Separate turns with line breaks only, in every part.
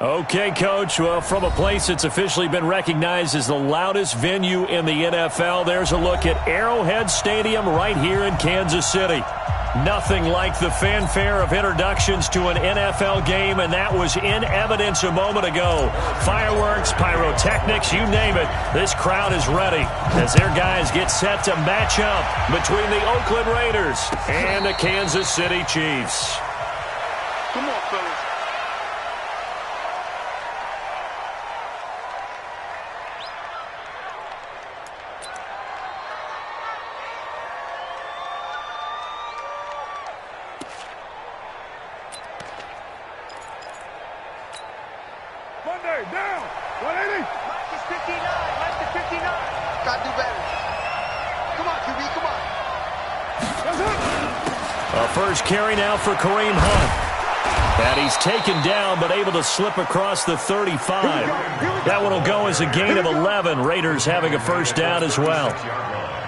Okay, Coach. Well, from a place that's officially been recognized as the loudest venue in the NFL, there's a look at Arrowhead Stadium right here in Kansas City. Nothing like the fanfare of introductions to an NFL game, and that was in evidence a moment ago. Fireworks, pyrotechnics, you name it. This crowd is ready as their guys get set to match up between the Oakland Raiders and the Kansas City Chiefs.
Come on, fellas.
Monday, down. 180.
Mike is 59. Mike is 59. Gotta do better. Come on, QB, come on.
That's it.
A first carry now for Kareem Hunt. And he's taken down, but able to slip across the 35. That one will go as a gain of 11. Raiders having a first down as well.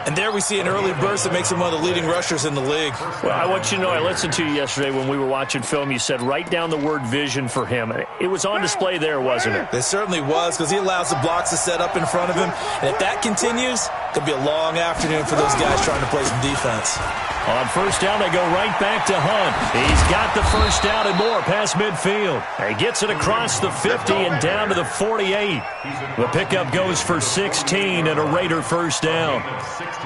And there we see an early burst that makes him one of the leading rushers in the league.
Well, I want you to know, I listened to you yesterday when we were watching film. You said write down the word vision for him. It was on display there, wasn't it?
It certainly was, because he allows the blocks to set up in front of him. And if that continues, it could be a long afternoon for those guys trying to play some defense.
On first down, they go right back to Hunt. He's got the first down and more past midfield. He gets it across the 50 and down to the 48. The pickup goes for 16 and a Raider first down.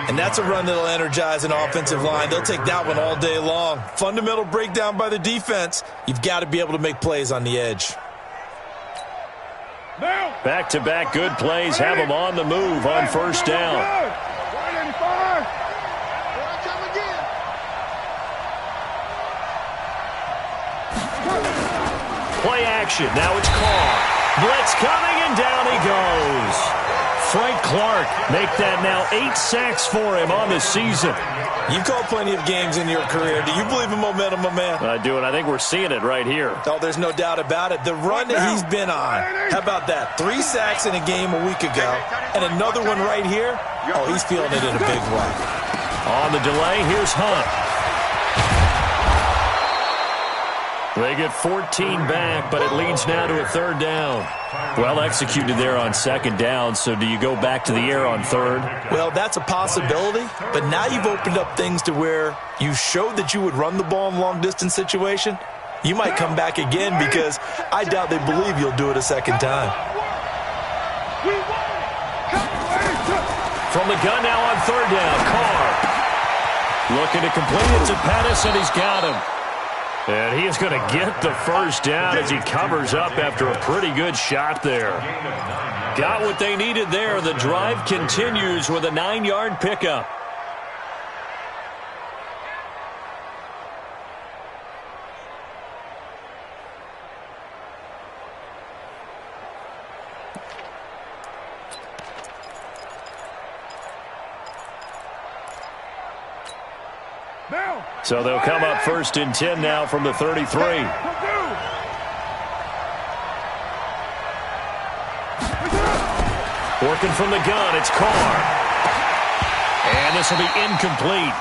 And that's a run that'll energize an offensive line. They'll take that one all day long. Fundamental breakdown by the defense. You've got to be able to make plays on the edge.
Back-to-back good plays have them on the move on first down.
185.
Play action. Now it's Carr. Blitz coming, and down he goes. Frank Clark make that now 8 sacks for him on the season.
You've called plenty of games in your career. Do you believe in momentum, my man?
I do, and I think we're seeing it right here.
Oh, there's no doubt about it. The run that he's been on. How about that? 3 sacks in a game a week ago, and another one right here. Oh, he's feeling it in a big way.
On the delay, here's Hunt. They get 14 back, but it leads now to a third down. Well executed there on second down, so do you go back to the air on third?
Well, that's a possibility, but now you've opened up things to where you showed that you would run the ball in long-distance situation. You might come back again because I doubt they believe you'll do it a second time.
From the gun now on third down, Carr. Looking to complete it to Pettis, and he's got him. And he is going to get the first down as he covers up after a pretty good shot there. Got what they needed there. The drive continues with a 9-yard pickup. So they'll come up first and 10 now from the 33. Working from the gun, it's Carr. And this will be incomplete.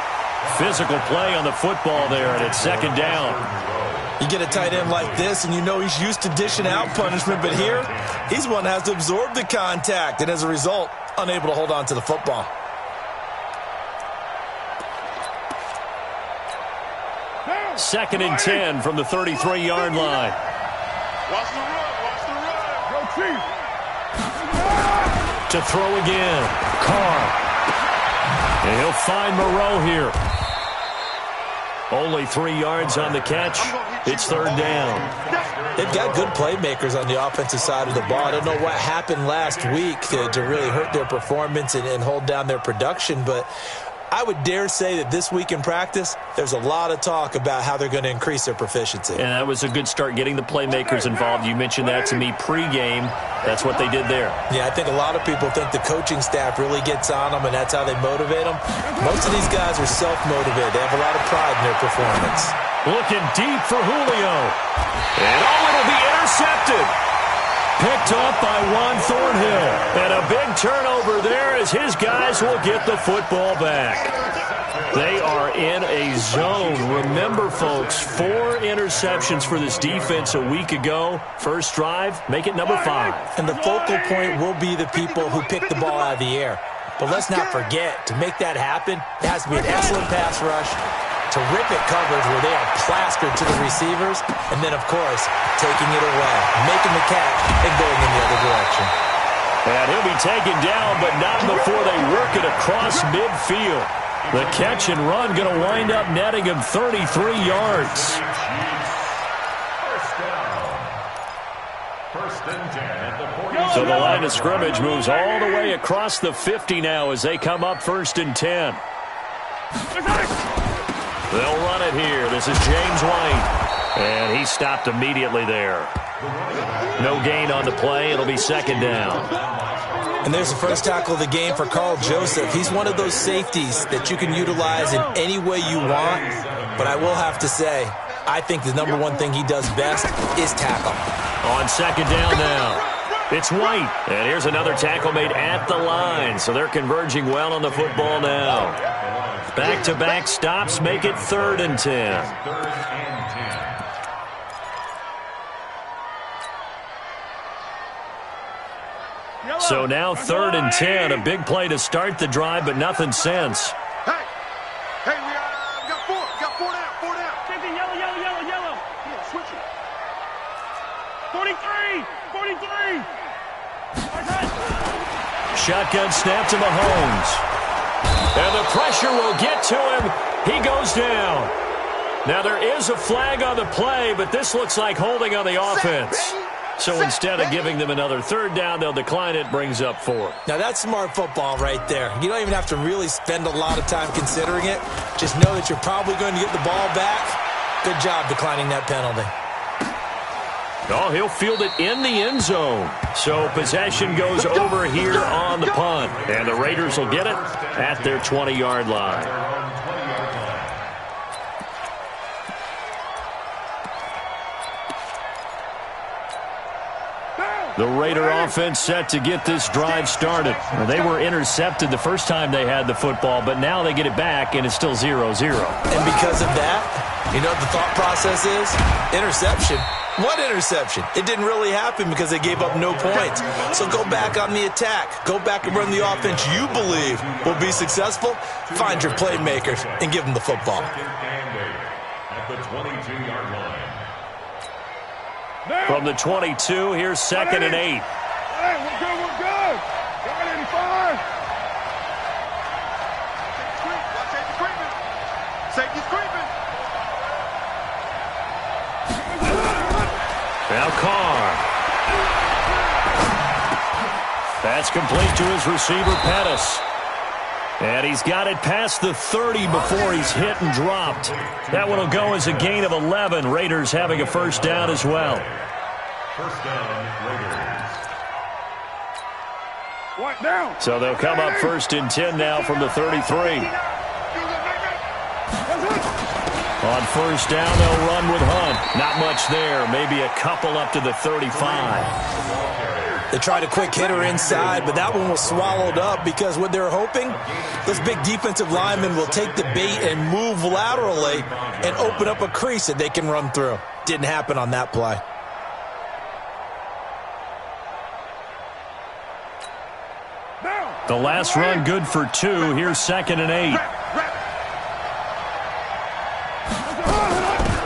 Physical play on the football there, and it's second down.
You get a tight end like this, and you know he's used to dishing out punishment, but here, he's one that has to absorb the contact, and as a result, unable to hold on to the football.
Second and 10 from the 33-yard line.
Watch the run. Watch the run. Go Chief.
To throw again. Carr. And he'll find Moreau here. Only 3 yards on the catch. It's third down.
They've got good playmakers on the offensive side of the ball. I don't know what happened last week to really hurt their performance and hold down their production, but I would dare say that this week in practice, there's a lot of talk about how they're going to increase their proficiency.
And that was a good start, getting the playmakers involved. You mentioned that to me pregame. That's what they did there.
Yeah, I think a lot of people think the coaching staff really gets on them, and that's how they motivate them. Most of these guys are self-motivated. They have a lot of pride in their performance.
Looking deep for Julio. And it'll be intercepted. Picked picked off by Juan Thornhill. And a big turnover there as his guys will get the football back. They are in a zone. Remember, folks, 4 interceptions for this defense a week ago. First drive, make it number 5.
And the focal point will be the people who pick the ball out of the air. But let's not forget, to make that happen, it has to be an excellent pass rush, terrific coverage where they are plastered to the receivers, and then, of course, taking it away, making the catch, and going in the other direction.
And he'll be taken down, but not before they work it across midfield. The catch and run going to wind up netting him 33 yards. So the line of scrimmage moves all the way across the 50 now as they come up 1st and 10. They'll run it here. This is James White. And he stopped immediately there. No gain on the play. It'll be 2nd down.
And there's the first tackle of the game for Carl Joseph. He's one of those safeties that you can utilize in any way you want. But I will have to say, I think the number one thing he does best is tackle.
On 2nd down now. It's White. And here's another tackle made at the line. So they're converging well on the football now. Back-to-back stops make it 3rd and 10. So now 3rd and 10. A big play to start the drive, but nothing since.
Hey, we got 4. We got 4 down. 4 down.
Yellow. Yeah, switch it. 43.
Shotgun snap to Mahomes. And the pressure will get to him. He goes down. Now there is a flag on the play, but this looks like holding on the offense. So instead of giving them another 3rd down, they'll decline it, brings up 4.
Now that's smart football right there. You don't even have to really spend a lot of time considering it. Just know that you're probably going to get the ball back. Good job declining that penalty.
Oh, he'll field it in the end zone. So possession goes over here on the punt. And the Raiders will get it at their 20-yard line. The Raider offense set to get this drive started. Well, they were intercepted the first time they had the football, but now they get it back, and it's still 0-0.
And because of that, you know what the thought process is? Interception. What interception? It didn't really happen because they gave up no points. So go back on the attack. Go back and run the offense you believe will be successful. Find your playmakers and give them the football.
At the 22-yard line.
From the 22, here's 2nd and 8.
Hey, we're good. Got 85.
Safety's creeping.
Now Carr. That's complete to his receiver, Pettis. And he's got it past the 30 before he's hit and dropped. That one will go as a gain of 11. Raiders having a 1st down as well.
1st down, Raiders. What down?
So they'll come up 1st and 10 now from the 33. On 1st down, they'll run with Hunt. Not much there. Maybe a couple up to the 35.
They tried a quick hitter inside, but that one was swallowed up because what they're hoping, those big defensive linemen will take the bait and move laterally and open up a crease that they can run through. Didn't happen on that play.
The last run good for 2. Here's 2nd and 8.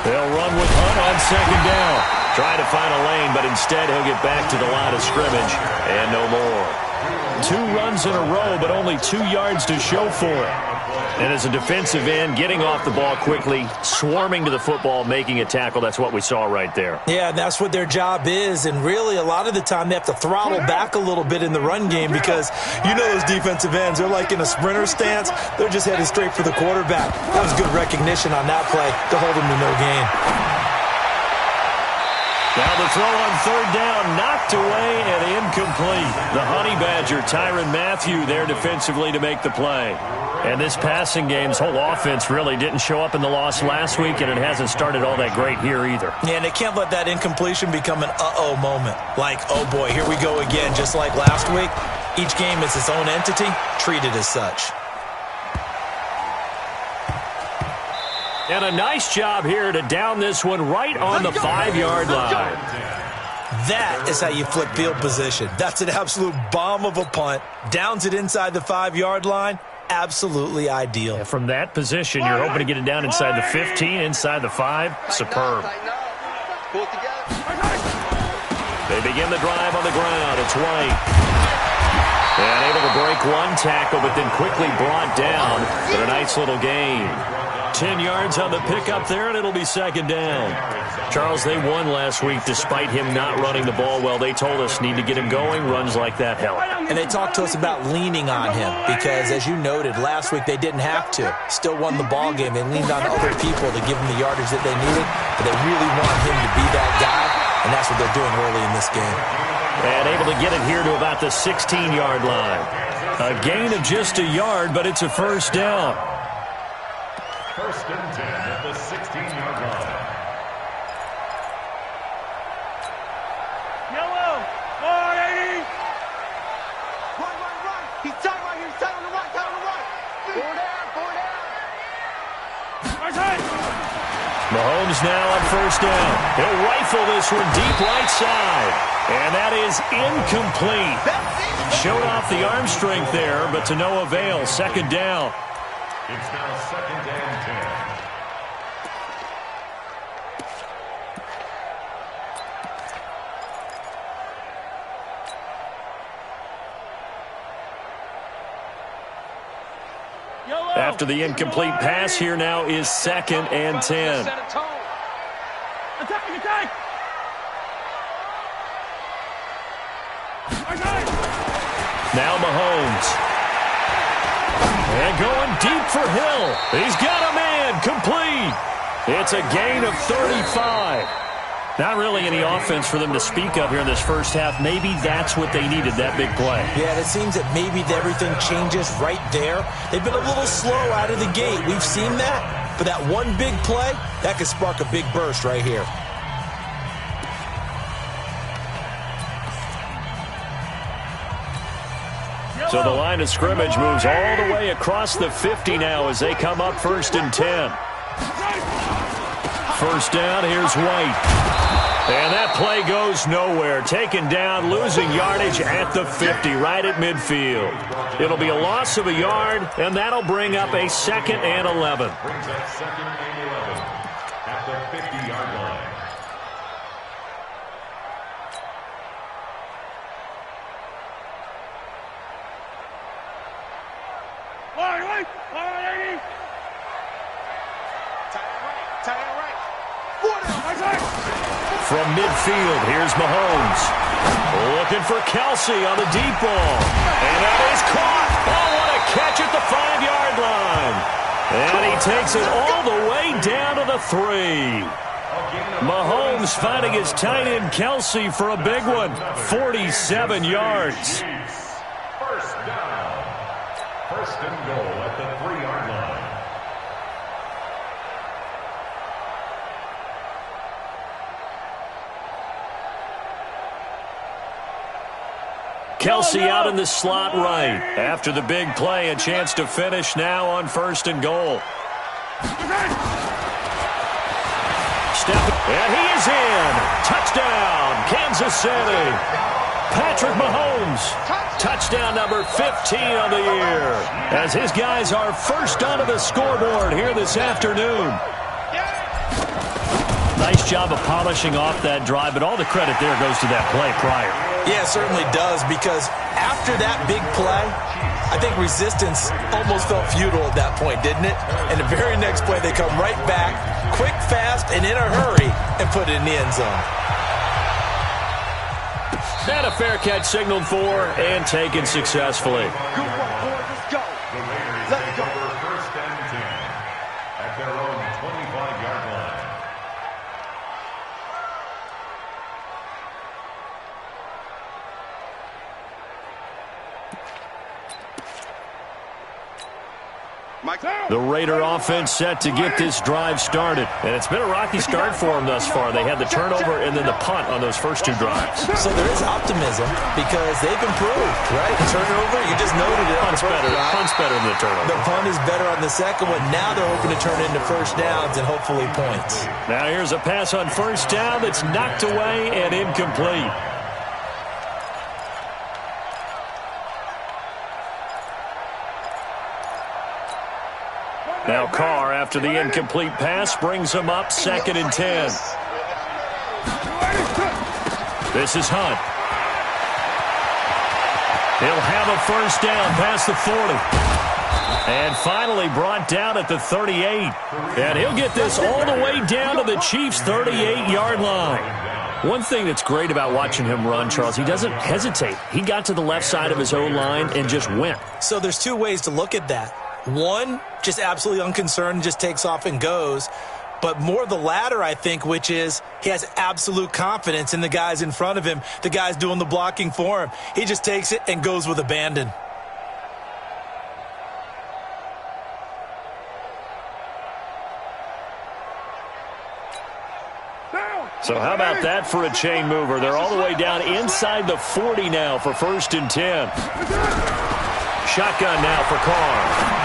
They'll run with Hunt on 2nd down. Try to find a lane, but instead he'll get back to the line of scrimmage and no more. 2 runs in a row, but only 2 yards to show for it. And as a defensive end, getting off the ball quickly, swarming to the football, making a tackle, that's what we saw right there.
Yeah, that's what their job is, and really a lot of the time they have to throttle back a little bit in the run game because you know those defensive ends, they're like in a sprinter stance. They're just headed straight for the quarterback. That was good recognition on that play to hold him to no gain.
Now the throw on 3rd down, knocked away and incomplete. incomplete. The Honey Badger, Tyrann Mathieu, there defensively to make the play. And this passing game's whole offense really didn't show up in the loss last week, and it hasn't started all that great here either.
Yeah, and they can't let that incompletion become an uh-oh moment. Like, oh boy, here we go again, just like last week. Each game is its own entity, treated as such.
And a nice job here to down this one right on the 5-yard line.
That is how you flip field position. That's an absolute bomb of a punt. Downs it inside the 5-yard line. Absolutely ideal.
And from that position, you're hoping to get it down inside the 15, inside the 5. Superb. They begin the drive on the ground. It's White. And able to break one tackle, but then quickly brought down for a nice little gain. 10 yards on the pickup there, and it'll be second down. Charles, they won last week despite him not running the ball well. They told us need to get him going. Runs like that help.
And they talked to us about leaning on him because, as you noted, last week they didn't have to. Still won the ball game. They leaned on other people to give them the yardage that they needed, but they really want him to be that guy, and that's what they're doing early in this game.
And able to get it here to about the 16-yard line. A gain of just a yard, but it's a first down.
First and 10 at the 16-yard line.
Yellow, 480. Run. He's tight right here. He's tight on the right. Four down.
Mahomes now on first down. He'll rifle this one deep right side. And that is incomplete. Showed off the arm strength there, but to no avail. Second down.
It's now second and 10.
After the incomplete pass, here now is second and 10.
Attack!
Now Mahomes. And going deep for Hill. He's got a man. Complete. It's a gain of 35. Not really any offense for them to speak of here in this first half. Maybe that's what they needed, that big play.
Yeah, it seems that maybe everything changes right there. They've been a little slow out of the gate. We've seen that. But that one big play, that could spark a big burst right here.
So the line of scrimmage moves all the way across the 50 now as they come up first and 10. First down, here's White. And that play goes nowhere. Taken down, losing yardage at the 50, right at midfield. It'll be a loss of a yard, and that'll bring up a second and 11.
Brings up second and 11 at the 50-yard line.
From midfield, here's Mahomes. Looking for Kelsey on the deep ball. And that is caught. Oh, what a catch at the 5-yard line. And he takes it all the way down to the 3. Mahomes finding his tight end Kelsey for a big one. 47 yards.
First down. First and goal at the 3-yard line.
Kelsey out in the slot right. After the big play, a chance to finish now on first and goal. And he is in. Touchdown, Kansas City. Patrick Mahomes. Touchdown number 15 on the year. As his guys are first onto the scoreboard here this afternoon. Nice job of polishing off that drive, but all the credit there goes to that play prior.
Yeah, it certainly does, because after that big play, I think resistance almost felt futile at that point, didn't it? And the very next play, they come right back, quick, fast, and in a hurry, and put it in the end zone.
And a fair catch signaled for and taken successfully.
Good one, boys. Let's go.
The Raiders
Let's go.
over first and 10 at their own 25-yard line.
The Raider offense set to get this drive started. And it's been a rocky start for them thus far. They had the turnover and then the punt on those first two drives.
So there is optimism because they've improved, right? The turnover, you just noted it.
Punt's better than the turnover.
The punt is better on the second one. Now they're hoping to turn it into first downs and hopefully points.
Now here's a pass on first down that's knocked away and incomplete. Now Carr, after the incomplete pass, brings him up 2nd and 10. This is Hunt. He'll have a first down past the 40. And finally brought down at the 38. And he'll get this all the way down to the Chiefs' 38-yard line. One thing that's great about watching him run, Charles, he doesn't hesitate. He got to the left side of his own line and just went.
So there's two ways to look at that. One, just absolutely unconcerned, just takes off and goes. But more the latter, I think, which is he has absolute confidence in the guys in front of him, the guys doing the blocking for him. He just takes it and goes with abandon.
So how about that for a chain mover? They're all the way down inside the 40 now for 1st and 10. Shotgun now for Carr.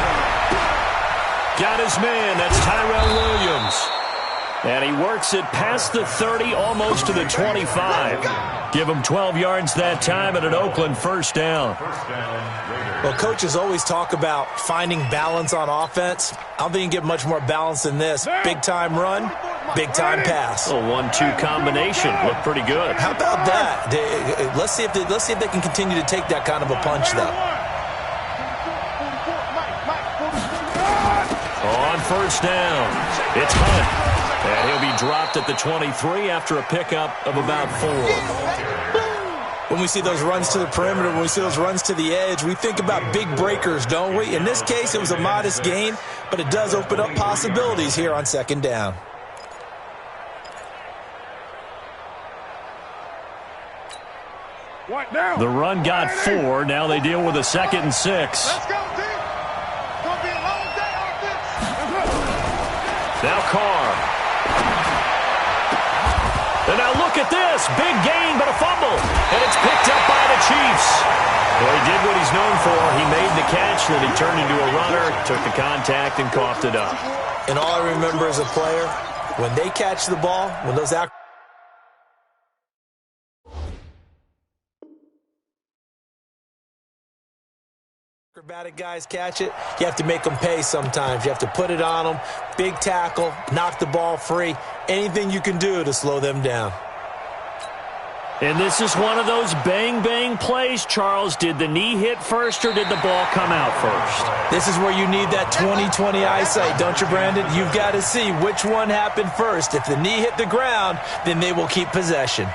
Got his man. That's Tyrell Williams. And he works it past the 30, almost to the 25. Give him 12 yards that time and an Oakland first down.
Well, coaches always talk about finding balance on offense. I don't think you can get much more balance than this. Big-time run, big-time pass.
A 1-2 combination. Looked pretty good.
How about that? Let's see if they can continue to take that kind of a punch, though.
On first down, it's Hunt. And he'll be dropped at the 23 after a pickup of about 4.
When we see those runs to the perimeter, when we see those runs to the edge, we think about big breakers, don't we? In this case, it was a modest gain, but it does open up possibilities here on 2nd down.
The run got 4. Now they deal with a 2nd and 6.
Let's go, team. It's going to be a long day offense.
Now Carr. And now look at this. Big gain, but a fumble. And it's picked up by the Chiefs. Well, he did what he's known for. He made the catch, then he turned into a runner, took the contact, and coughed it up.
And all I remember as a player, when they catch the ball, when those acrobatic guys catch it, you have to make them pay sometimes. You have to put it on them, big tackle, knock the ball free, anything you can do to slow them down.
And this is one of those bang-bang plays, Charles. Did the knee hit first or did the ball come out first?
This is where you need that 20/20 eyesight, don't you, Brandon? You've got to see which one happened first. If the knee hit the ground, then they will keep possession.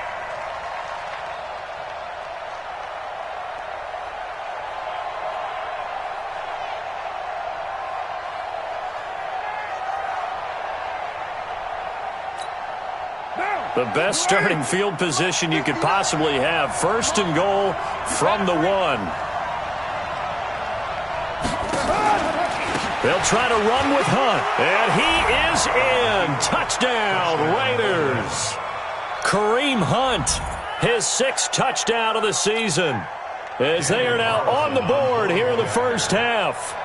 The best starting field position you could possibly have. 1st and goal from the 1. They'll try to run with Hunt. And he is in. Touchdown, Raiders. Kareem Hunt, his 6th touchdown of the season, as they are now on the board here in the first half.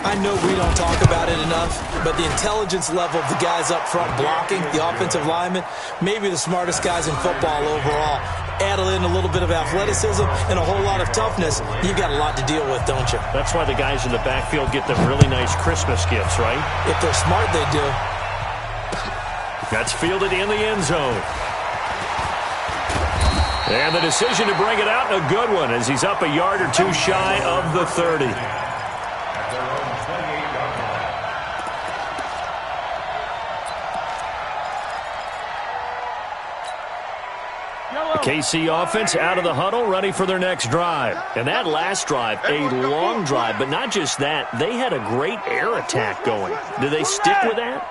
I know we don't talk about it enough, but the intelligence level of the guys up front blocking, the offensive linemen, maybe the smartest guys in football overall. Add in a little bit of athleticism and a whole lot of toughness, you've got a lot to deal with, don't you?
That's why the guys in the backfield get them really nice Christmas gifts, right?
If they're smart, they do.
That's fielded in the end zone. And the decision to bring it out, a good one, as he's up a yard or two shy of the 30. KC offense out of the huddle, ready for their next drive. And that last drive, a long drive, but not just that. They had a great air attack going. Do they stick with that?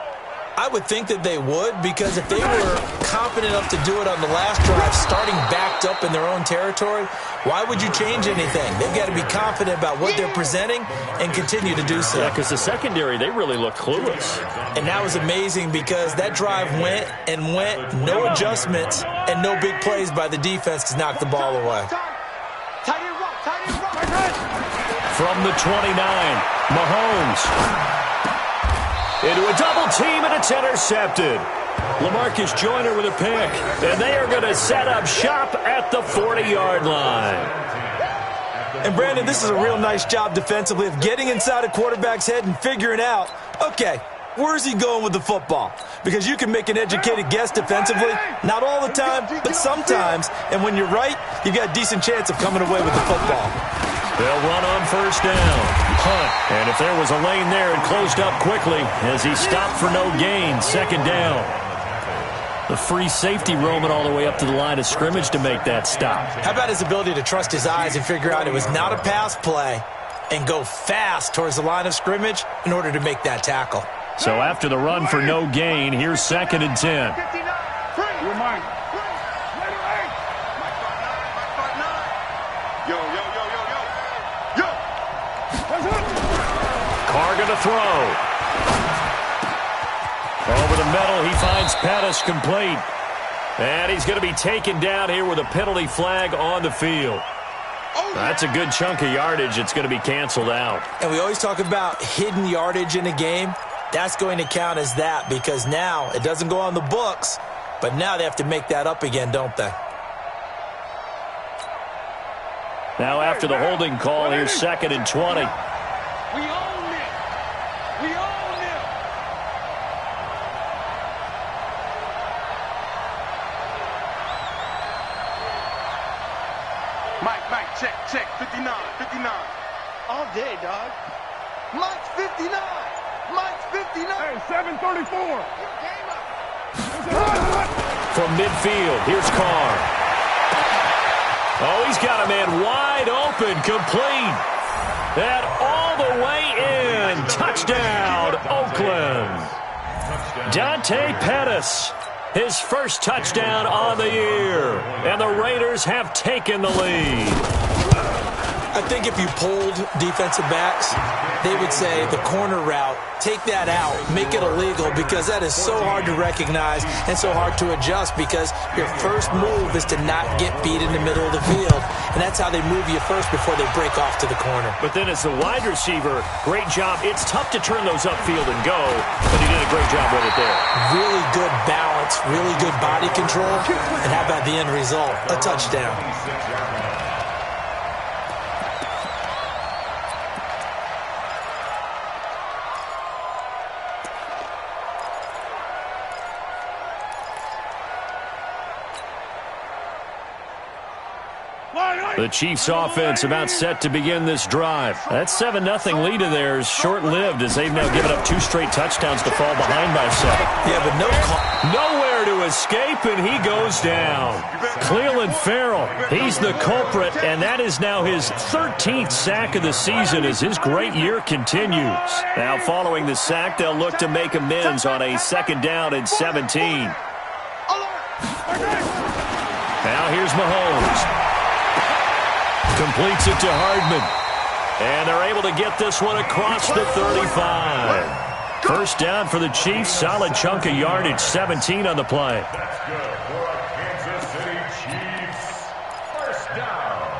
I would think that they would, because if they were confident enough to do it on the last drive, starting backed up in their own territory, why would you change anything? They've got to be confident about what they're presenting and continue to do so.
Yeah, because the secondary, they really looked clueless.
And that was amazing because that drive went, no adjustments, and no big plays by the defense to knock the ball away.
From the 29, Mahomes. Into a double team, and it's intercepted. LaMarcus Joyner with a pick, and they are going to set up shop at the 40-yard line.
And, Brandon, this is a real nice job defensively of getting inside a quarterback's head and figuring out, okay, where's he going with the football? Because you can make an educated guess defensively, not all the time, but sometimes. And when you're right, you've got a decent chance of coming away with the football.
They'll run on first down. Hunt. And if there was a lane there, it closed up quickly as he stopped for no gain. Second down. The free safety roaming all the way up to the line of scrimmage to make that stop.
How about his ability to trust his eyes and figure out it was not a pass play and go fast towards the line of scrimmage in order to make that tackle?
So after the run for no gain, here's 2nd and 10. Carr going to throw. Over the middle, he finds Pettis complete. And he's going to be taken down here with a penalty flag on the field. That's a good chunk of yardage. It's going to be canceled out.
And we always talk about hidden yardage in a game. That's going to count as that because now it doesn't go on the books, but now they have to make that up again, don't they?
Now after the holding call, here's 2nd and 20.
We own it. We own it. Mike, check. 59. All day, dog. Mike's 59. Mike's 59. Hey, 734.
From midfield, here's Carr. Oh, he's got a man wide open, complete. That all the way in. Touchdown, Oakland. Dante Pettis, his first touchdown on the year. And the Raiders have taken the lead.
I think if you polled defensive backs, they would say the corner route, take that out, make it illegal, because that is so hard to recognize and so hard to adjust because your first move is to not get beat in the middle of the field. And that's how they move you first before they break off to the corner.
But then as the wide receiver, great job. It's tough to turn those upfield and go, but he did a great job with it there.
Really good balance, really good body control, and how about the end result? A touchdown.
The Chiefs offense about set to begin this drive. That 7-0 lead of theirs short-lived as they've now given up 2 straight touchdowns to fall behind by 7.
Yeah, but
nowhere to escape, and he goes down. Clelin Ferrell, he's the culprit, and that is now his 13th sack of the season as his great year continues. Now following the sack, they'll look to make amends on a 2nd down and 17. Now here's Mahomes. Completes it to Hardman. And they're able to get this one across the 35. First down for the Chiefs. Solid chunk of yardage. 17 on the play.
That's good for a Kansas City Chiefs. First down.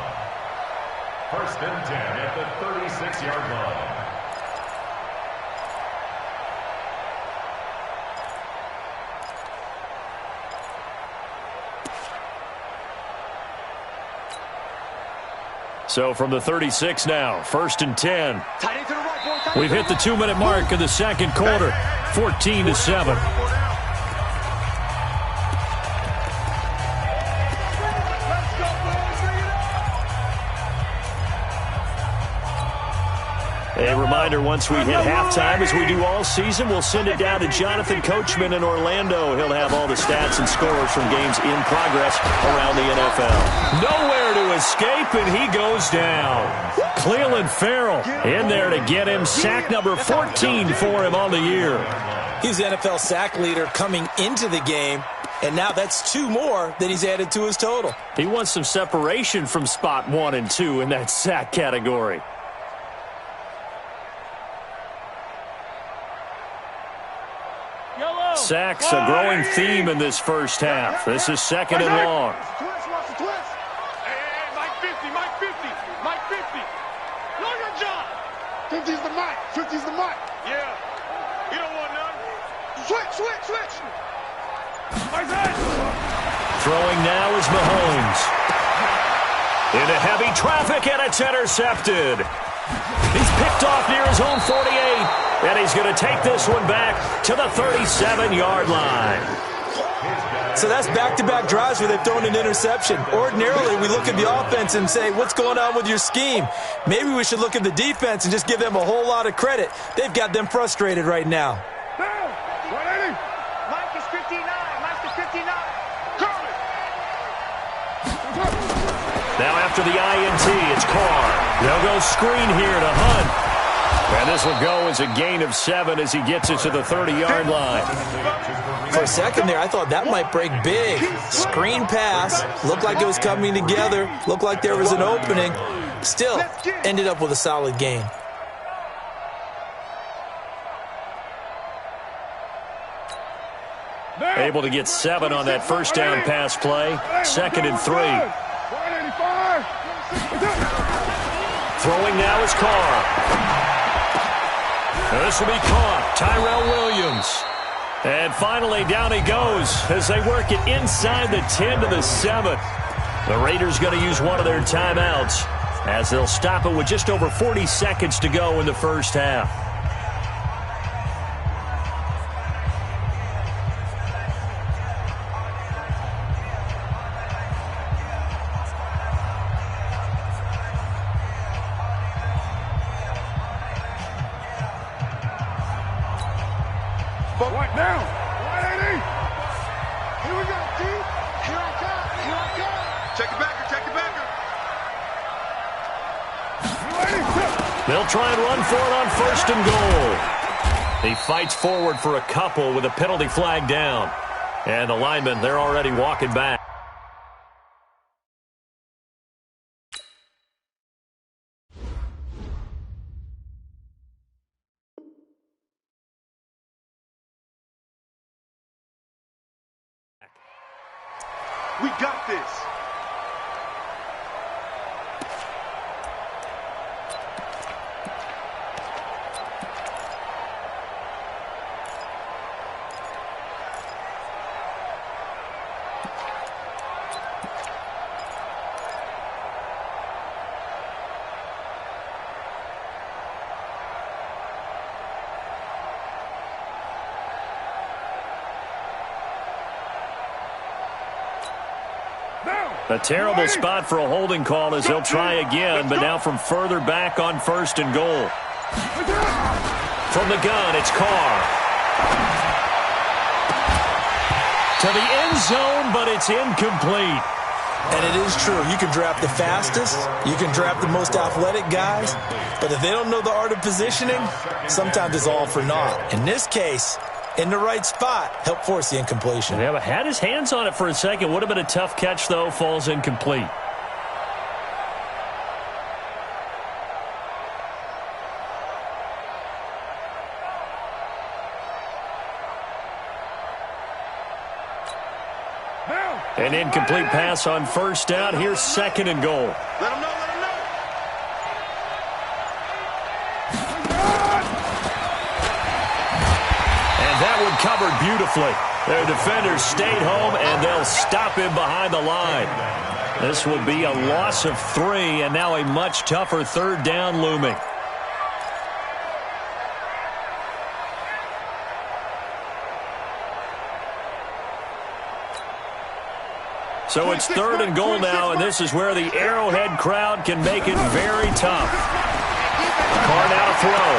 1st and 10 at the 36-yard line.
So from the 36 now, 1st and 10. We've hit the 2-minute mark of the 2nd quarter, 14-7. A reminder, once we hit halftime, as we do all season, we'll send it down to Jonathan Coachman in Orlando. He'll have all the stats and scores from games in progress around the NFL. Nowhere to escape, and he goes down. Clelin Ferrell in there to get him. Sack number 14 for him on the year.
He's the NFL sack leader coming into the game, and now that's 2 more that he's added to his total.
He wants some separation from spot 1 and 2 in that sack category. Sacks, a growing theme in this first half. This is 2nd and long.
Twist, watch the twist. Hey, Mike 50, Mike 50, Mike 50. Know your job. 50's the mic, 50's the mic. Yeah, you don't want none. Switch.
Throwing now is Mahomes. Into heavy traffic, and it's intercepted. He's picked off near his own 48, and he's going to take this one back to the 37-yard line.
So that's back-to-back drives where they've thrown an interception. Ordinarily, we look at the offense and say, what's going on with your scheme? Maybe we should look at the defense and just give them a whole lot of credit. They've got them frustrated right now.
Mike is 59, Mike is 59.
Now after the INT, it's Carr. They'll go screen here to Hunt. And this will go as a gain of 7 as he gets it to the 30-yard line.
For a second there, I thought that might break big. Screen pass. Looked like it was coming together. Looked like there was an opening. Still, ended up with a solid gain.
Able to get 7 on that first down pass play. 2nd and 3. Throwing now is Carr. This will be caught. Tyrell Williams. And finally, down he goes as they work it inside the 10 to the 7. The Raiders going to use one of their timeouts as they'll stop it with just over 40 seconds to go in the first half. They'll try and run for it on 1st and goal. He fights forward for a couple with a penalty flag down. And the linemen, they're already walking back.
We got this.
A terrible spot for a holding call as they'll try again, but now from further back on 1st and goal. From the gun, it's Carr. To the end zone, but it's incomplete.
And it is true. You can draft the fastest. You can draft the most athletic guys. But if they don't know the art of positioning, sometimes it's all for naught. In this case, in the right spot, help force the incompletion.
Yeah, but had his hands on it for a second. Would have been a tough catch, though. Falls incomplete. An incomplete pass on 1st down. Here's 2nd and goal.
Let him know, let him know.
And that one covered beautifully. Their defenders stayed home, and they'll stop him behind the line. This will be a loss of 3, and now a much tougher 3rd down looming. So it's 3rd and goal now, and this is where the Arrowhead crowd can make it very tough. Carr now to throw.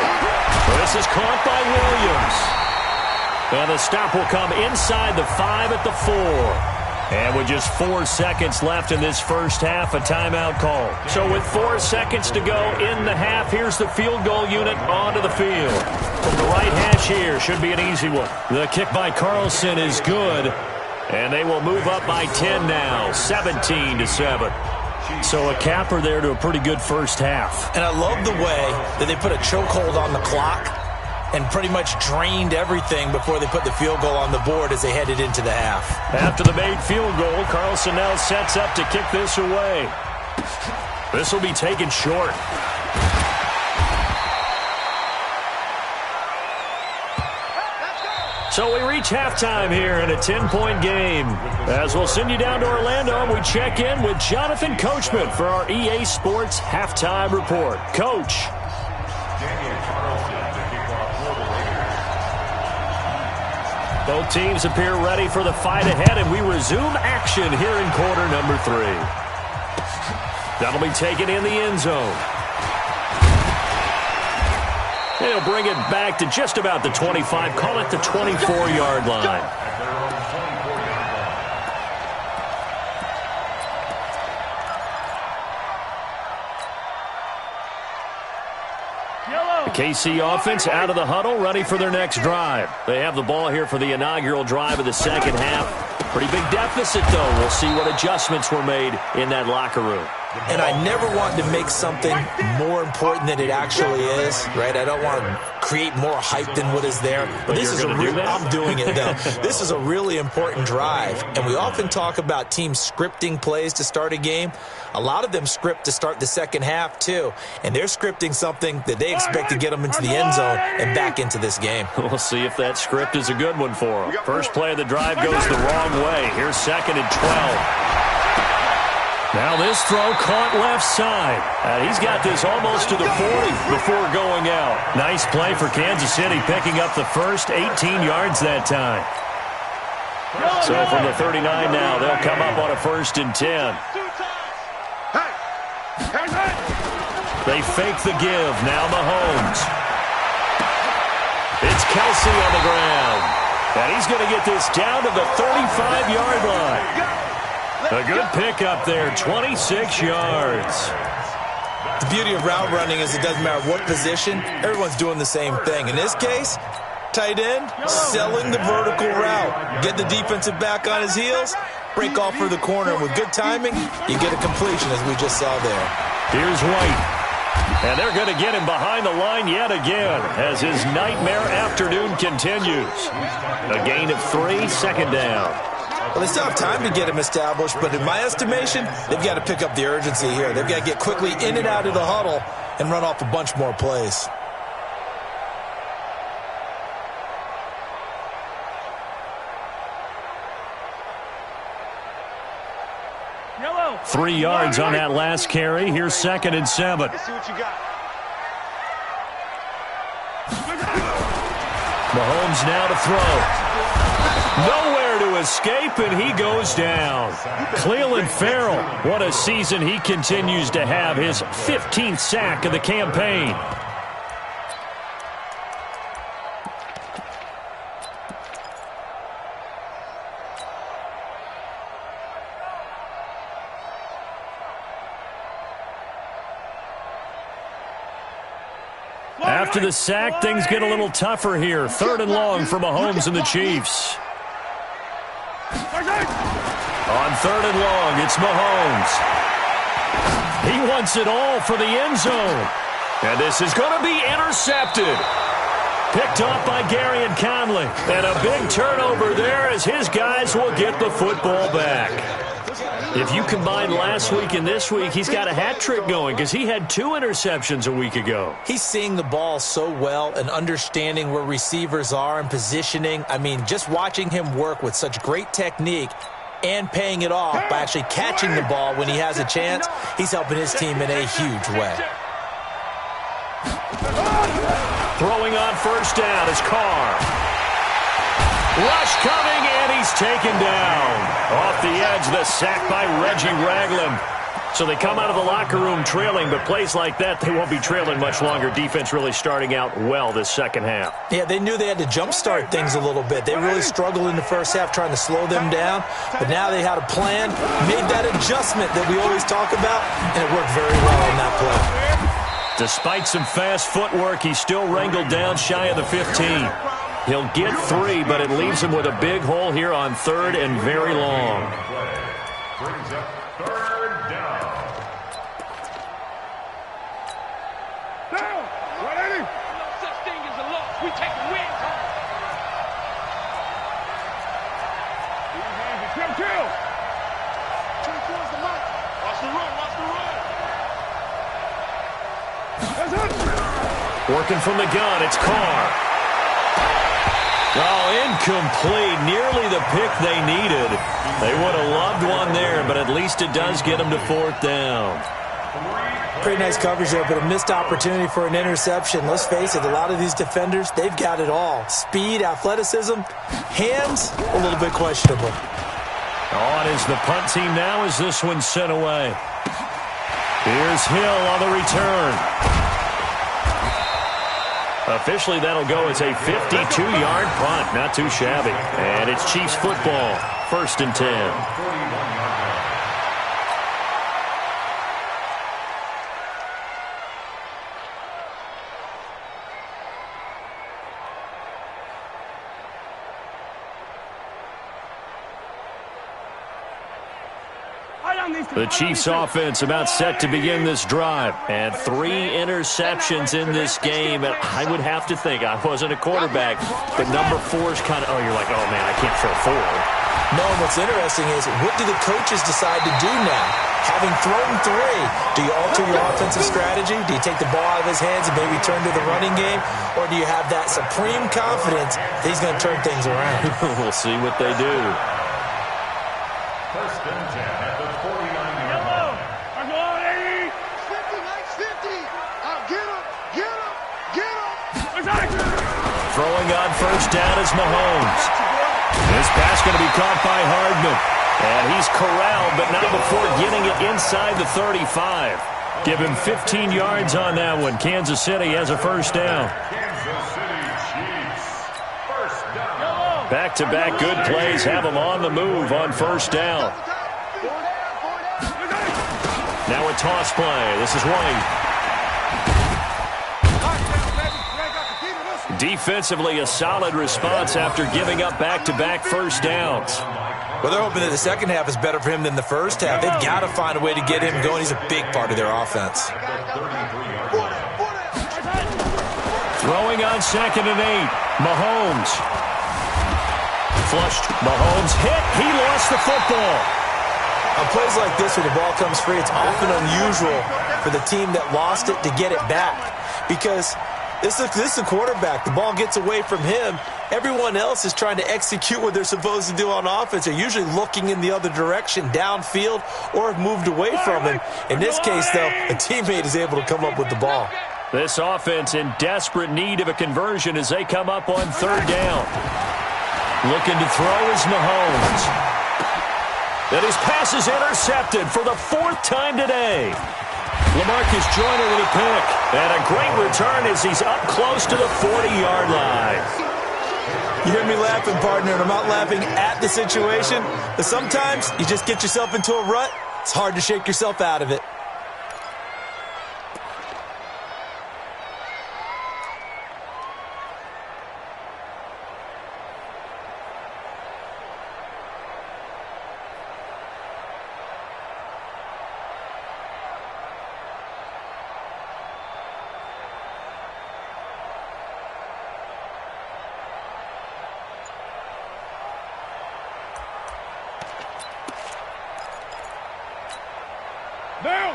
This is caught by Williams. And the stop will come inside the 5 at the 4. And with just 4 seconds left in this first half, a timeout call. So with 4 seconds to go in the half, here's the field goal unit onto the field. From the right hash here, should be an easy one. The kick by Carlson is good. And they will move up by 10 now, 17-7. So a capper there to a pretty good first half.
And I love the way that they put a chokehold on the clock and pretty much drained everything before they put the field goal on the board as they headed into the half.
After the made field goal, Carlson now sets up to kick this away. This will be taken short. So we reach halftime here in a 10-point game. As we'll send you down to Orlando, we check in with Jonathan Coachman for our EA Sports Halftime Report. Coach. Both teams appear ready for the fight ahead, and we resume action here in quarter number 3. That'll be taken in the end zone. He'll bring it back to just about the 25, call it the 24-yard line. The KC offense out of the huddle, ready for their next drive. They have the ball here for the inaugural drive of the second half. Pretty big deficit, though. We'll see what adjustments were made in that locker room.
And I never want to make something more important than it actually is, right? I don't want to create more hype than what is there. But this is I'm doing it, though. This is a really important drive. And we often talk about teams scripting plays to start a game. A lot of them script to start the second half, too. And they're scripting something that they expect to get them into the end zone and back into this game.
We'll see if that script is a good one for them. First play of the drive goes the wrong way. Here's 2nd and 12. Now this throw caught left side. He's got this almost to the 40 before going out. Nice play for Kansas City, picking up the first 18 yards that time. So from the 39 now, they'll come up on a 1st and 10. They fake the give. Now Mahomes. It's Kelsey on the ground. And he's going to get this down to the 35-yard line. A good pickup there, 26 yards.
The beauty of route running is it doesn't matter what position, everyone's doing the same thing. In this case, tight end, selling the vertical route. Get the defensive back on his heels, break off for the corner. And with good timing, you get a completion as we just saw there.
Here's White. And they're going to get him behind the line yet again as his nightmare afternoon continues. A gain of 3, 2nd down.
Well, they still have time to get him established, but in my estimation, they've got to pick up the urgency here. They've got to get quickly in and out of the huddle and run off a bunch more plays.
Yellow. 3 yards on that last carry. Here's 2nd and 7.
Let's see what you got.
Mahomes now to throw. Nowhere to escape, and he goes down. Clelin Ferrell, what a season he continues to have. His 15th sack of the campaign. After the sack, things get a little tougher here. 3rd and long for Mahomes and the Chiefs. On 3rd and long, it's Mahomes. He wants it all for the end zone. And this is going to be intercepted. Picked off by Garyon Conley. And a big turnover there as his guys will get the football back. If you combine last week and this week, he's got a hat trick going because he had 2 interceptions a week ago.
He's seeing the ball so well and understanding where receivers are and positioning. I mean, just watching him work with such great technique and paying it off by actually catching the ball when he has a chance, he's helping his team in a huge way.
Throwing on 1st down is Carr. Rush coming, and he's taken down. Off the edge, the sack by Reggie Ragland. So they come out of the locker room trailing, but plays like that, they won't be trailing much longer. Defense really starting out well this second half.
Yeah, they knew they had to jumpstart things a little bit. They really struggled in the first half trying to slow them down, but now they had a plan, made that adjustment that we always talk about, and it worked very well on that play.
Despite some fast footwork, he's still wrangled down shy of the 15. He'll get 3, but it leaves him with a big hole here on 3rd and very long.
Brings up 3rd down.
We take the win. Chill. Turn towards the mic. Watch the run. That's it.
Working from the gun, it's Carr. Oh, incomplete. Nearly the pick they needed. They would have loved one there, but at least it does get them to 4th down.
Pretty nice coverage there, but a missed opportunity for an interception. Let's face it, a lot of these defenders, they've got it all. Speed, athleticism, hands, a little bit questionable.
On is the punt team now as this one's sent away. Here's Hill on the return. Officially, that'll go as a 52-yard punt. Not too shabby. And it's Chiefs football, 1st and 10. The Chiefs offense about set to begin this drive. And 3 interceptions in this game. And I would have to think, I wasn't a quarterback, but number 4 is kind of, you're like, oh, man, I can't throw 4.
No, and what's interesting is, what do the coaches decide to do now? Having thrown 3, do you alter your offensive strategy? Do you take the ball out of his hands and maybe turn to the running game? Or do you have that supreme confidence that he's going to turn things around?
We'll see what they do.
1st and 10 at the 49-yard line.
I'm going 80. 50, Mike, 50. Get him.
Throwing on 1st down is Mahomes. This pass going to be caught by Hardman. And he's corralled, but not before getting it inside the 35. Give him 15 yards on that one. Kansas City has a 1st down.
Kansas City Chiefs. 1st down.
Back-to-back good plays have them on the move on 1st down. Now a toss play. This is White. Defensively, a solid response after giving up back-to-back 1st downs.
Well, they're hoping that the second half is better for him than the first half. They've got to find a way to get him going. He's a big part of their offense.
Throwing on 2nd and 8. Mahomes. Flushed. Mahomes hit. He lost the football.
On plays like this where the ball comes free, it's often unusual for the team that lost it to get it back. Because this is a quarterback. The ball gets away from him. Everyone else is trying to execute what they're supposed to do on offense. They're usually looking in the other direction, downfield, or have moved away from him. In this case, though, a teammate is able to come up with the ball.
This offense in desperate need of a conversion as they come up on 3rd down. Looking to throw is Mahomes. That his pass is intercepted for the 4th time today. LaMarcus Joyner with a pick. And a great return as he's up close to the 40-yard line.
You hear me laughing, partner, and I'm not laughing at the situation. But sometimes you just get yourself into a rut. It's hard to shake yourself out of it.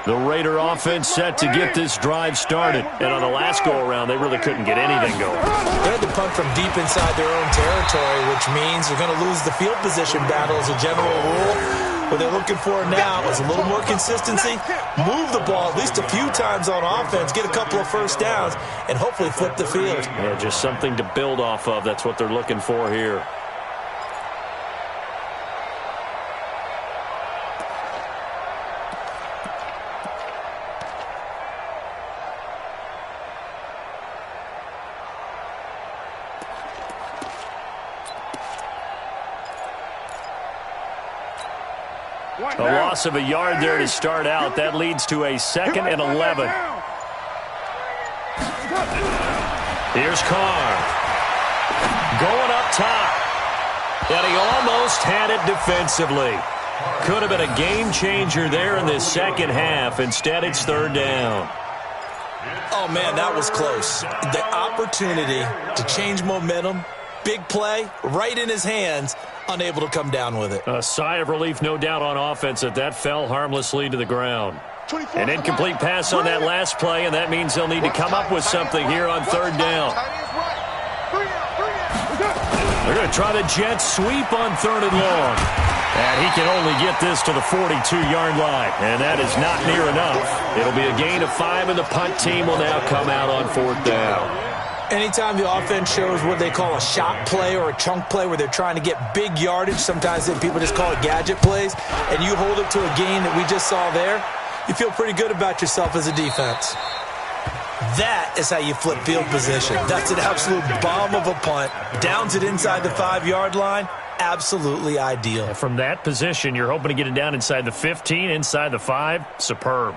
The Raider offense set to get this drive started. And on the last go-around, they really couldn't get anything going.
They had to punt from deep inside their own territory, which means they're going to lose the field position battle as a general rule. What they're looking for now is a little more consistency, move the ball at least a few times on offense, get a couple of 1st downs, and hopefully flip the field.
Yeah, just something to build off of. That's what they're looking for here. A loss of a yard there to start out. That leads to a 2nd and 11. Here's Carr. Going up top. And he almost had it defensively. Could have been a game changer there in this second half. Instead, it's 3rd down.
Oh, man, that was close. The opportunity to change momentum, big play, right in his hands, unable to come down with it.
A sigh of relief, no doubt, on offense that fell harmlessly to the ground. An incomplete pass on that last play, and that means they'll need to come up with something here on 3rd down. They're going to try the jet sweep on 3rd and long. And he can only get this to the 42-yard line, and that is not near enough. It'll be a gain of 5, and the punt team will now come out on 4th down.
Anytime the offense shows what they call a shot play or a chunk play where they're trying to get big yardage, sometimes people just call it gadget plays, and you hold it to a gain that we just saw there, you feel pretty good about yourself as a defense. That is how you flip field position. That's an absolute bomb of a punt. Downs it inside the 5-yard line. Absolutely ideal.
And from that position, you're hoping to get it down inside the 15, inside the 5. Superb.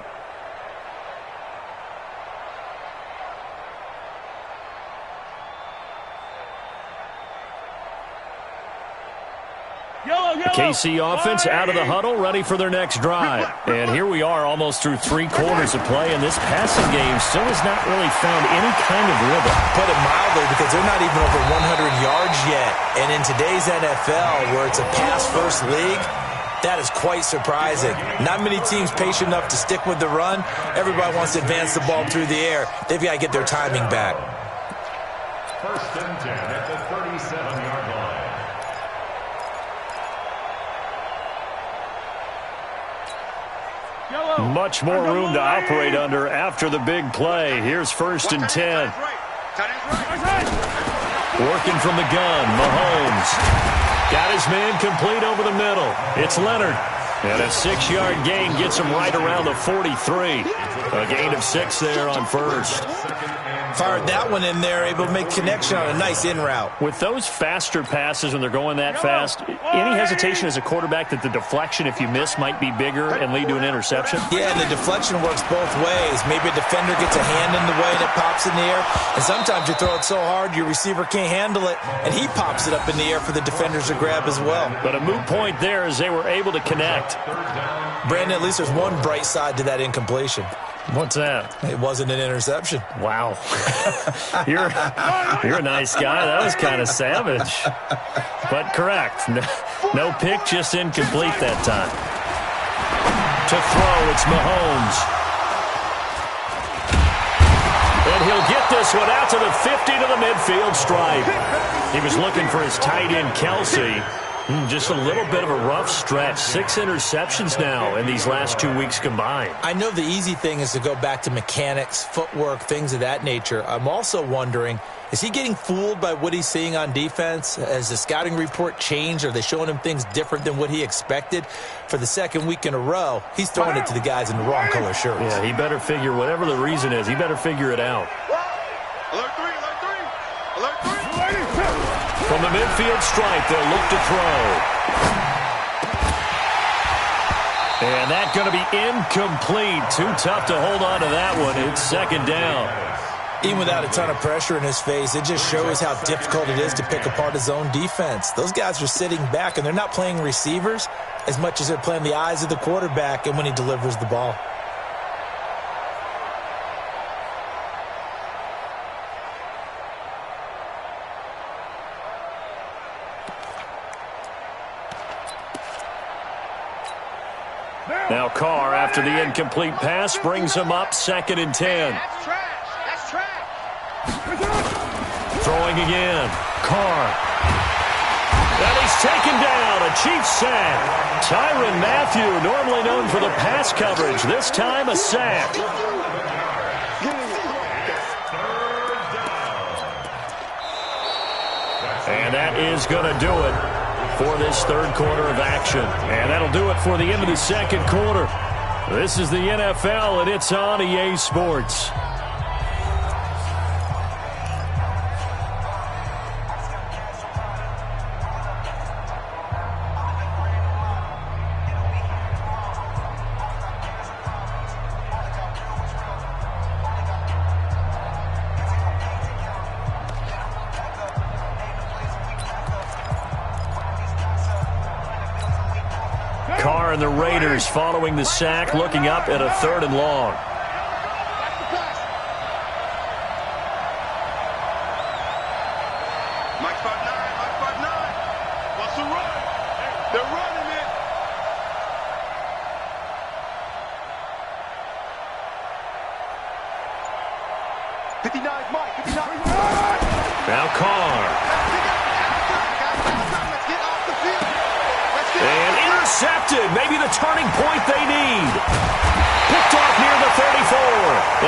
KC offense out of the huddle, ready for their next drive. And here we are almost through 3 quarters of play, and this passing game still has not really found any kind of rhythm.
Put it mildly, because they're not even over 100 yards yet. And in today's NFL, where it's a pass-first league, that is quite surprising. Not many teams patient enough to stick with the run. Everybody wants to advance the ball through the air. They've got to get their timing back.
1st and 10 at the 37-yard line.
Much more room to operate under after the big play. Here's 1st and 10. Working from the gun, Mahomes. Got his man complete over the middle. It's Leonard. And a 6-yard gain gets him right around the 43. A gain of 6 there on 1st.
Fired that one in there, able to make connection on a nice in route.
With those faster passes when they're going that fast, any hesitation as a quarterback that the deflection, if you miss, might be bigger and lead to an interception?
Yeah, and the deflection works both ways. Maybe a defender gets a hand in the way and it pops in the air. And sometimes you throw it so hard your receiver can't handle it, and he pops it up in the air for the defenders to grab as well.
But a moot point there as they were able to connect.
Brandon, at least there's one bright side to that incompletion.
What's that?
It wasn't an interception.
Wow. You're a nice guy. That was kind of savage. But correct. No pick, just incomplete that time. To throw, it's Mahomes. And he'll get this one out to the 50 to the midfield stripe. He was looking for his tight end, Kelsey. Just a little bit of a rough stretch. 6 interceptions now in these last 2 weeks combined.
I know the easy thing is to go back to mechanics, footwork, things of that nature. I'm also wondering, is he getting fooled by what he's seeing on defense? Has the scouting report changed? Are they showing him things different than what he expected? For the 2nd week in a row, he's throwing it to the guys in the wrong color shirts.
Yeah, he better figure, whatever the reason is, he better figure it out.
Alert 3, alert 3, alert 3.
From the midfield stripe, they'll look to throw. And that's going to be incomplete. Too tough to hold on to that one. It's 2nd down.
Even without a ton of pressure in his face, it just shows how difficult it is to pick apart his own defense. Those guys are sitting back, and they're not playing receivers as much as they're playing the eyes of the quarterback and when he delivers the ball.
Now Carr, after the incomplete pass, brings him up 2nd and 10.
That's trash. That's trash.
Throwing again. Carr. And he's taken down. A Chiefs sack. Tyrann Mathieu, normally known for the pass coverage. This time a sack. And that is going to do it for this 3rd quarter of action. And that'll do it for the end of the 2nd quarter. This is the NFL, and it's on EA Sports. Carr and the Raiders following the sack, looking up at a 3rd and long.
Mike 5'9", Mike 5'9". What's the run? They're running it. Mike, 59.
Now Carr. And intercepted. Maybe the turning point they need. Picked off near the 34.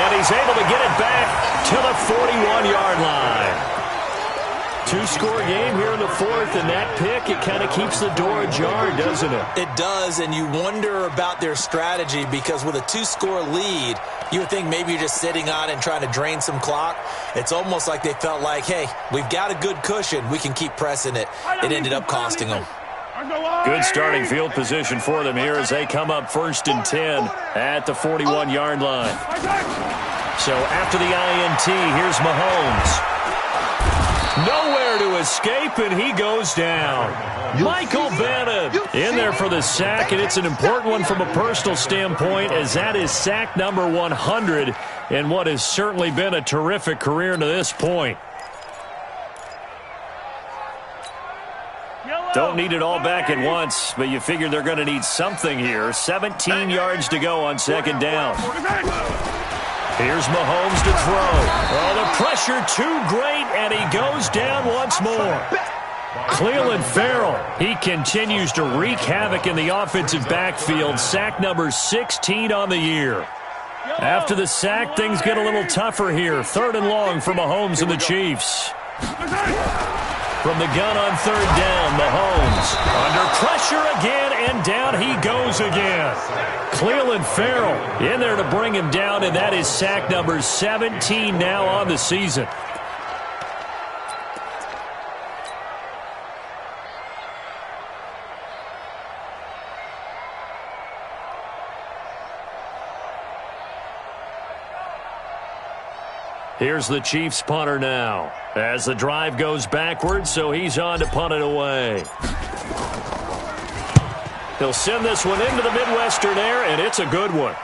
And he's able to get it back to the 41-yard line. 2-score game here in the 4th, and that pick, it kind of keeps the door ajar, doesn't it?
It does, and you wonder about their strategy because with a 2-score lead, you would think maybe you're just sitting on it and trying to drain some clock. It's almost like they felt like, hey, we've got a good cushion. We can keep pressing it. It ended up costing them.
Good starting field position for them here as they come up 1st and 10 at the 41-yard line. So after the INT, here's Mahomes. Nowhere to escape, and he goes down. Michael Bannon in there for the sack, and it's an important one from a personal standpoint as that is sack number 100 in what has certainly been a terrific career to this point. Don't need it all back at once, but you figure they're going to need something here. 17 yards to go on 2nd down. Here's Mahomes to throw. Oh, the pressure too great, and he goes down once more. Clelin Ferrell, he continues to wreak havoc in the offensive backfield. Sack number 16 on the year. After the sack, things get a little tougher here. 3rd and long for Mahomes and the Chiefs. From the gun on 3rd down, Mahomes under pressure again, and down he goes again. Clelin Ferrell in there to bring him down, and that is sack number 17 now on the season. Here's the Chiefs punter now as the drive goes backwards, so he's on to punt it away. He'll send this one into the Midwestern air, and it's a good one.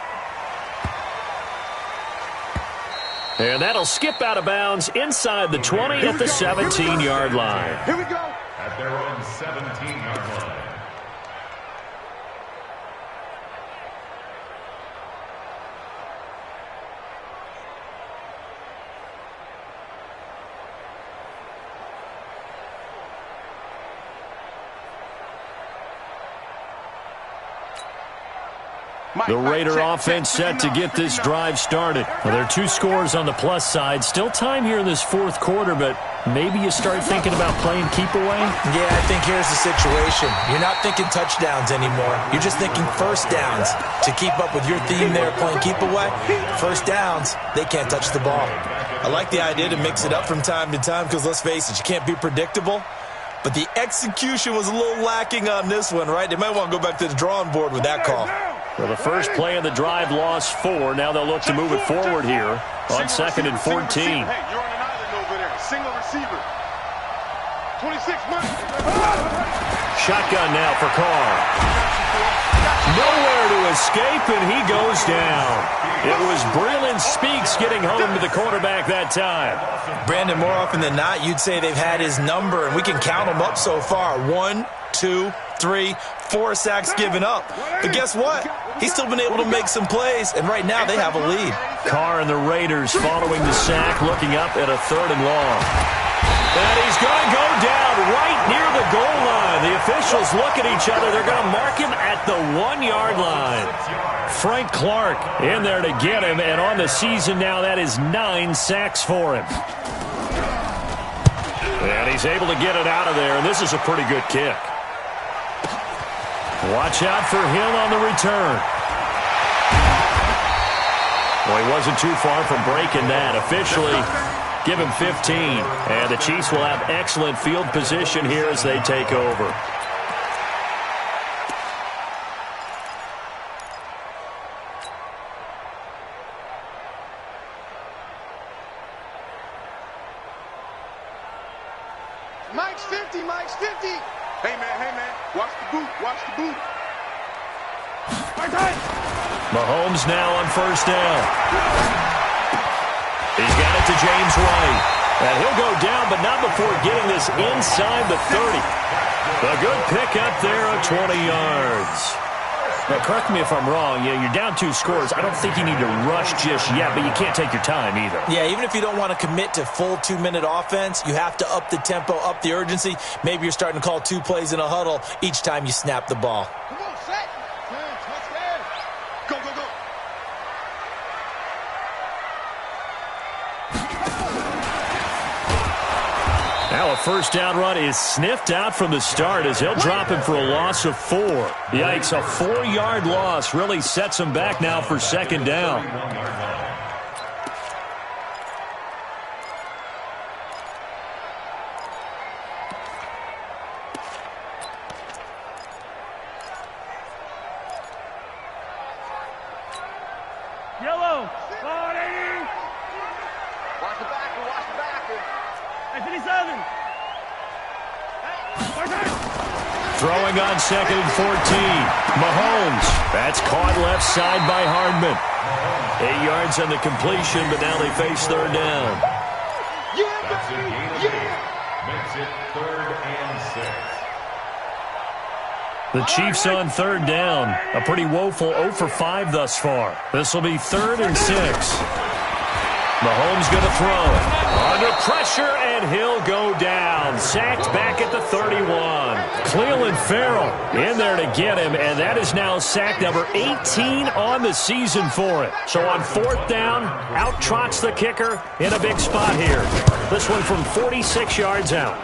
And that'll skip out of bounds inside the 20 at the 17-yard line.
Here we go.
At their own 17-yard line.
The Raider offense set to get this drive started. Well, there are 2 scores on the plus side. Still time here in this 4th quarter, but maybe you start thinking about playing keep away?
Yeah, I think here's the situation. You're not thinking touchdowns anymore. You're just thinking 1st downs. To keep up with your theme there, playing keep away, 1st downs, they can't touch the ball. I like the idea to mix it up from time to time because, let's face it, you can't be predictable. But the execution was a little lacking on this one, right? They might want to go back to the drawing board with that call.
Well, the first play of the drive lost 4. Now they'll look to move it forward here on 2nd and 14.
Hey, you're on an island over there. Single receiver. 26 months.
Shotgun now for Carr. Nowhere to escape, and he goes down. It was Braylon Speaks getting home to the quarterback that time.
Brandon, more often than not, you'd say they've had his number, and we can count them up so far. 1, 2, 3, 4 sacks given up. But guess what? He's still been able to make some plays, and right now they have a lead.
Carr and the Raiders following the sack, looking up at a 3rd and long. And he's going to go down right near the goal line. The officials look at each other. They're going to mark him at the 1-yard line. Frank Clark in there to get him, and on the season now, that is 9 sacks for him. And he's able to get it out of there, and this is a pretty good kick. Watch out for him on the return. Well, he wasn't too far from breaking that. Officially, give him 15. And the Chiefs will have excellent field position here as they take over.
Mike's 50, Mike's 50. Hey, man, watch the boot, watch the boot.
Mahomes now on first down. He's got it to James White. And he'll go down, but not before getting this inside the 30. A good pickup there of 20 yards. Now, correct me if I'm wrong. Yeah, you're down 2 scores. I don't think you need to rush just yet, but you can't take your time either.
Yeah, even if you don't want to commit to full 2-minute offense, you have to up the tempo, up the urgency. Maybe you're starting to call 2 plays in a huddle each time you snap the ball.
Come on, set. Go, go, go.
Now a first down run is sniffed out from the start as he'll drop him for a loss of 4. Yikes, a 4-yard loss really sets him back now for second down.
Yellow.
Watch the backer, watch the backer.
57.
Throwing on 2nd and 14. Mahomes. That's caught left side by Hardman. 8 yards on the completion, but now they face third down.
That's a gain of 8. Makes it 3rd and 6.
The Chiefs on third down. A pretty woeful 0 for 5 thus far. This will be 3rd and 6. Mahomes going to throw it. Under pressure, and he'll go down. Sacked back at the 31. Clelin Ferrell in there to get him, and that is now sack number 18 on the season for it. So on 4th down, out trots the kicker in a big spot here. This one from 46 yards out.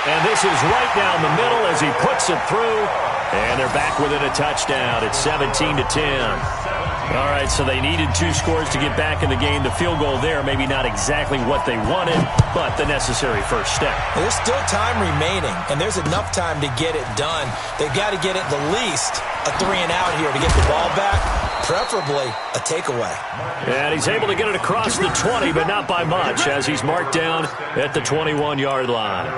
And this is right down the middle as he puts it through. And they're back within a touchdown. It's 17-10. All right, so they needed 2 scores to get back in the game. The field goal there, maybe not exactly what they wanted, but the necessary first step.
There's still time remaining, and there's enough time to get it done. They've got to get at the least a 3-and-out here to get the ball back, preferably a takeaway.
And he's able to get it across the 20, but not by much, as he's marked down at the 21-yard line.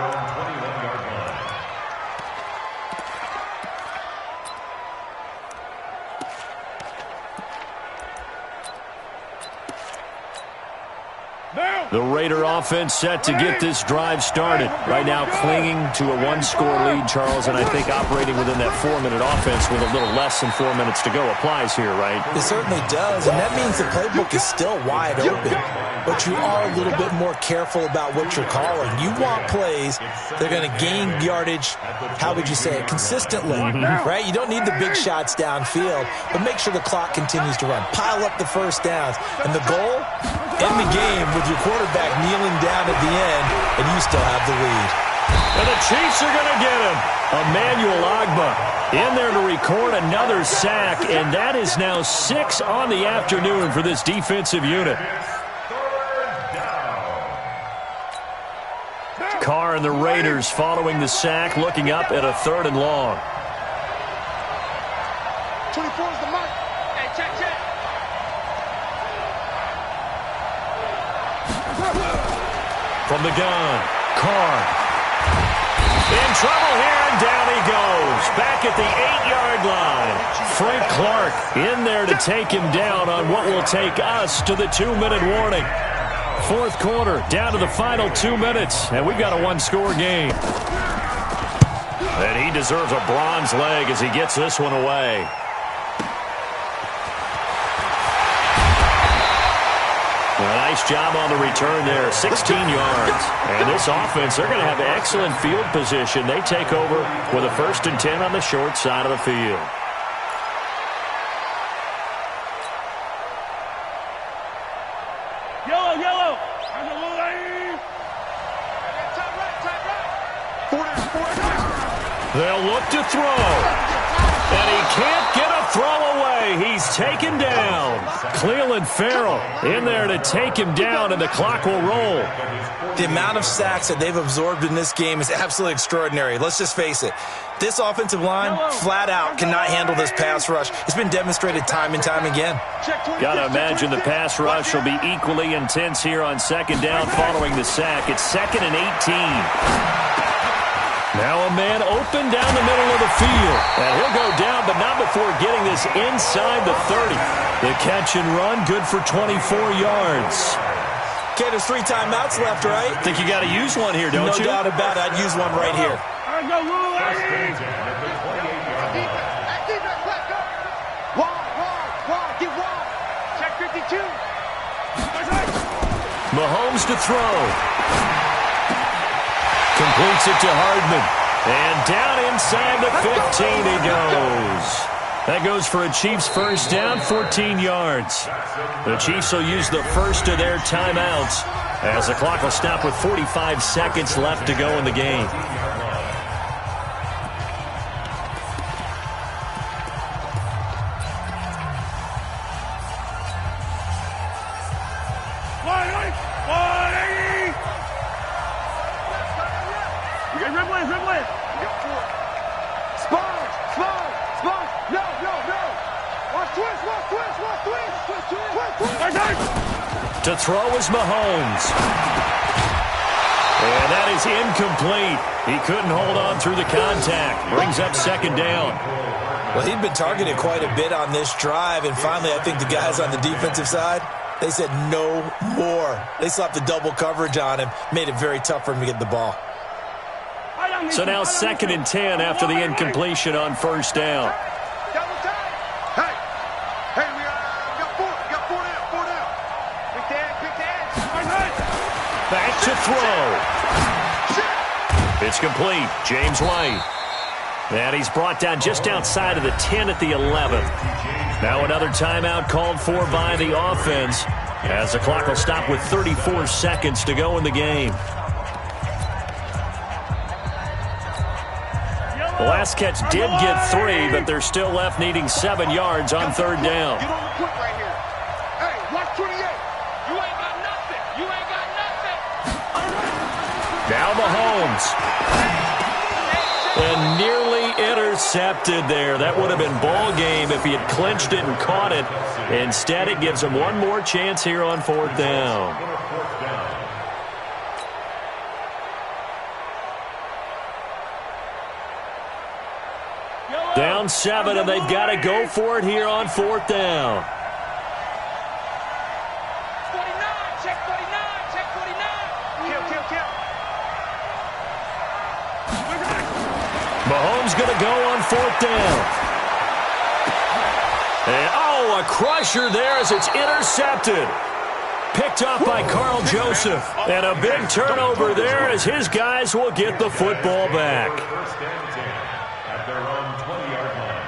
The Raider offense set to get this drive started. Right now clinging to a 1-score lead, Charles, and I think operating within that 4-minute offense with a little less than 4 minutes to go applies here, right?
It certainly does, and that means the playbook is still wide open. But you are a little bit more careful about what you're calling. You want plays that are going to gain yardage, how would you say it, consistently, right? You don't need the big shots downfield, but make sure the clock continues to run. Pile up the first downs. And the goal, end the game with your quarterback kneeling down at the end, and you still have the lead.
And the Chiefs are going to get him. Emmanuel Ogbah in there to record another sack, and that is now 6 on the afternoon for this defensive unit. Carr and the Raiders following the sack, looking up at a 3rd and long.
24 is the mark. Hey, check.
From the gun, Carr. In trouble here, and down he goes. Back at the 8-yard line. Frank Clark in there to take him down on what will take us to the 2-minute warning. 4th quarter, down to the final 2 minutes, and we've got a 1-score game. And he deserves a bronze leg as he gets this one away. A nice job on the return there, 16 yards. And this offense, they're going to have excellent field position. They take over with a 1st and 10 on the short side of the field.
Yellow.
They'll look to throw. And he can't get a throw away. He's taken down. Clelin Ferrell in there to take him down, and the clock will roll.
The amount of sacks that they've absorbed in this game is absolutely extraordinary. Let's just face it. This offensive line, flat out, cannot handle this pass rush. It's been demonstrated time and time again.
Got to imagine the pass rush will be equally intense here on 2nd down following the sack. It's 2nd and 18. Now a man open down the middle of the field. And he'll go down, but not before getting this inside the 30. The catch and run, good for 24 yards.
Okay, there's 3 timeouts left, right?
Think you got to use one here, don't you?
No doubt about it. I'd use one right here.
All right, go, Lou.
Wide, get wide. Check 52.
Mahomes to throw. Completes it to Hardman. And down inside the 15 he goes. That goes for a Chiefs first down, 14 yards. The Chiefs will use the first of their timeouts as the clock will stop with 45 seconds left to go in the game. To throw is Mahomes. And that is incomplete. He couldn't hold on through the contact. Brings up second down.
Well, he'd been targeted quite a bit on this drive, and finally I think the guys on the defensive side, they said no more. They slapped the double coverage on him, made it very tough for him to get the ball.
So now 2nd and 10 after the incompletion on first down. Back to throw. It's complete. James White. And he's brought down just outside of the 10 at the 11. Now another timeout called for by the offense as the clock will stop with 34 seconds to go in the game. The last catch did get 3, but they're still left needing 7 yards on third down.
Get on the quick right here. Hey, watch 28. You ain't got nothing. You ain't got nothing.
Now Mahomes. And nearly intercepted there. That would have been ball game if he had clinched it and caught it. Instead, it gives him one more chance here on fourth down. Down 7, and they've got to go for it here on fourth down.
49, check 49, check 49. Kill.
Mahomes going to go on fourth down. And, a crusher there as it's intercepted. Picked off by Carl Joseph. And a big turnover there as his guys will get the football back.
First and 10 at their own 20-yard line.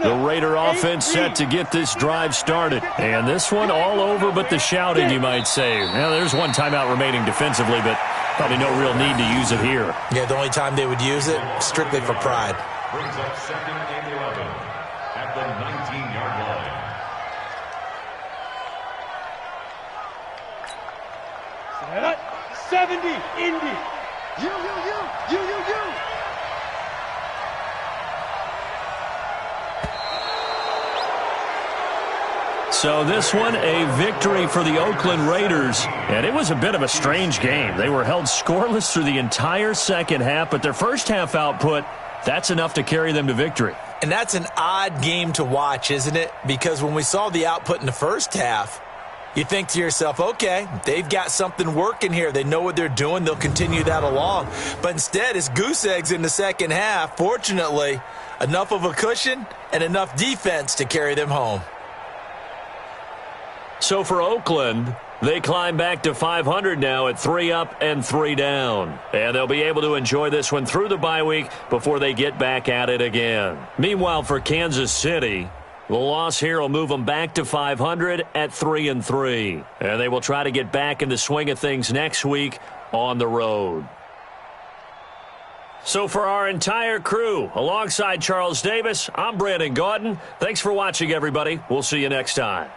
The Raider offense set to get this drive started. And this one all over but the shouting, you might say. Now, there's one timeout remaining defensively, but probably no real need to use it here.
Yeah, the only time they would use it, strictly for pride.
Brings up 2nd and 11 at the 19-yard line.
70, Indy.
You.
So this one, a victory for the Oakland Raiders. And it was a bit of a strange game. They were held scoreless through the entire second half, but their first half output, that's enough to carry them to victory.
And that's an odd game to watch, isn't it? Because when we saw the output in the first half, you think to yourself, okay, they've got something working here. They know what they're doing. They'll continue that along. But instead, it's goose eggs in the second half. Fortunately, enough of a cushion and enough defense to carry them home.
So for Oakland, they climb back to 500 now at 3 up and 3 down. And they'll be able to enjoy this one through the bye week before they get back at it again. Meanwhile, for Kansas City, the loss here will move them back to 500 at 3 and 3. And they will try to get back in the swing of things next week on the road. So for our entire crew, alongside Charles Davis, I'm Brandon Gaudin. Thanks for watching, everybody. We'll see you next time.